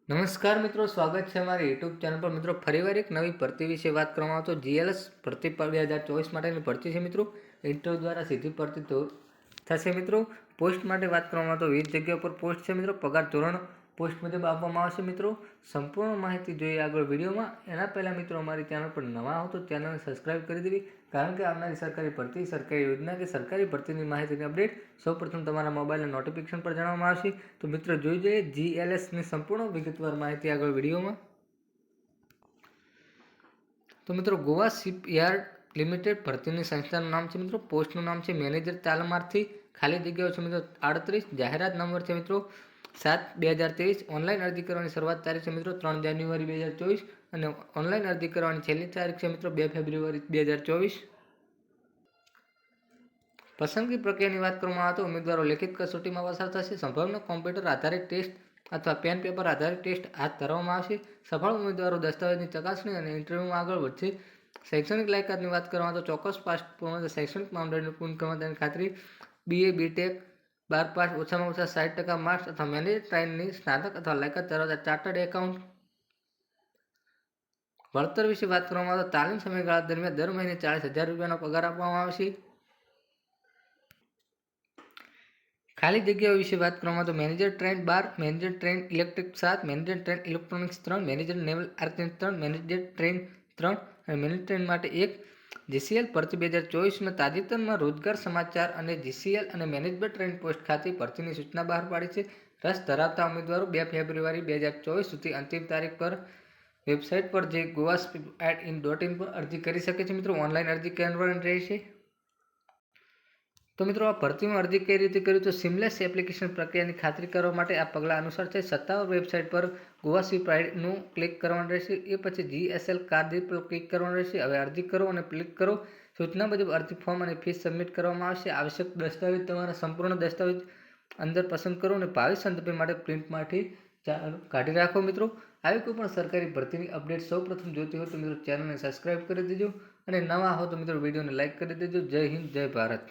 નમસ્કાર મિત્રો, સ્વાગત છે અમારી યુટ્યુબ ચેનલ પર. મિત્રો, ફરીવાર એક નવી ભરતી વિશે વાત કરવામાં આવતો જીએલએસ ભરતી 2024 માટેની ભરતી છે. મિત્રો, ઇન્ટરવ્યુ દ્વારા સીધી ભરતી થશે. મિત્રો, પોસ્ટ માટે વાત કરવામાં આવતો 20 જગ્યાઓ પર પોસ્ટ છે. મિત્રો, પગાર ધોરણ પોસ્ટ મુજબ આપવામાં આવશે. મિત્રો, સંપૂર્ણ માહિતી જોઈએ આગળ વિડીયોમાં. એના પહેલાં મિત્રો, અમારી ચેનલ પર નવા હો તો ચેનલને સબસ્ક્રાઇબ કરી દેવી, કારણ કે આવનારી સરકારી ભરતી, સરકારી યોજના કે સરકારી ભરતીની માહિતીની અપડેટ સૌપ્રથમ તમારા મોબાઈલના નોટિફિકેશન પર જણાવવામાં આવશે. તો મિત્રો, જોઈ જઈએ જીએલએસની સંપૂર્ણ વિગતવાર માહિતી આગળ વિડીયોમાં. તો મિત્રો, ગોવા શિપયાર્ડ લિમિટેડ ભરતીની સંસ્થાનું નામ છે. મિત્રો, પોસ્ટનું નામ છે મેનેજર તાલીમાર્થી. ખાલી જગ્યાઓ છે મિત્રો 38. જાહેરાત નંબર છે મિત્રો 7/2023. ઓનલાઈન અરજી કરવાની શરૂઆત તારીખ છે મિત્રો 3 જાન્યુઆરી 2024 અને ઓનલાઈન અરજી કરવાની છેલ્લી તારીખ છે મિત્રો 2 ફેબ્રુઆરી 2024. પસંદગી પ્રક્રિયાની વાત કરવામાં આવે તો ઉમેદવારો લેખિત કસોટીમાં પસાર થશે. સંભાવના કોમ્પ્યુટર આધારિત ટેસ્ટ અથવા પેન પેપર આધારિત ટેસ્ટ હાથ ધરવામાં આવશે. સફળ ઉમેદવારો દસ્તાવેજની ચકાસણી અને ઇન્ટરવ્યુમાં આગળ વધશે. શૈક્ષણિક લાયકાતની વાત કરવામાં તો ચોક્કસ પાસ પૂર્ણ શૈક્ષણિક માપદંડને પૂર્ણ કરવાની ખાતરી BA BTech 12 પાસ, ઓછામાં ઓછા 60% માર્ક્સ અથવા મેનેજર ટ્રેઇનની સ્નાતક અથવા લાયકાત ધરાવતા ચાર્ટર્ડ એકાઉન્ટ. વળતર વિશે વાત કરવામાં આવે તો તાલીમ સમયગાળા દરમિયાન દર મહિને 40,000 રૂપિયાનો પગાર આપવામાં આવશે. ખાલી જગ્યાઓ વિશે વાત કરવામાં તો manager train 12, manager train electric 7, manager train electronics 3, manager naval architect 3, manager train 3 અને મેનેજર ટ્રેન માટે 1. જીસીએલ ભરતી 2024માં તાજેતરમાં રોજગાર સમાચાર અને જીસીએલ અને મેનેજમેન્ટ ટ્રેન પોસ્ટ ખાતે ભરતીની સૂચના બહાર પાડી છે. રસ ધરાવતા ઉમેદવારો 2 ફેબ્રુઆરી 2024 સુધી અંતિમ તારીખ પર વેબસાઇટ પર જે goa.in પર અરજી કરી શકે છે. મિત્રો, ઓનલાઈન અરજી કરવાની રહેશે. તો મિત્રો, આ ભરતીમાં અરજી કઈ રીતે કર્યું તો સિમલેસ એપ્લિકેશન પ્રક્રિયાની ખાતરી કરવા માટે આ પગલાં અનુસાર છે. સત્તાવાર વેબસાઇટ પર ગોવા શિપયાર્ડનું ક્લિક કરવાનું રહેશે. એ પછી GSL કાર્ડ પર ક્લિક કરવાનું રહેશે. હવે અરજી કરો અને ક્લિક કરો. સૂચના મુજબ અરજી ફોર્મ અને ફીસ સબમિટ કરવામાં આવશે. આવશ્યક દસ્તાવેજ તમારા સંપૂર્ણ દસ્તાવેજ અંદર પસંદ કરો અને ભાવિ સંદર્ભ માટે પ્રિન્ટમાંથી કાઢી રાખો. મિત્રો, આવી કોઈ પણ સરકારી ભરતીની અપડેટ સૌપ્રથમ જોતી હોય તો મિત્રો ચેનલને સબસ્ક્રાઇબ કરી દેજો અને નવા હો તો મિત્રો વિડીયોને લાઇક કરી દેજો. જય હિન્દ, જય ભારત.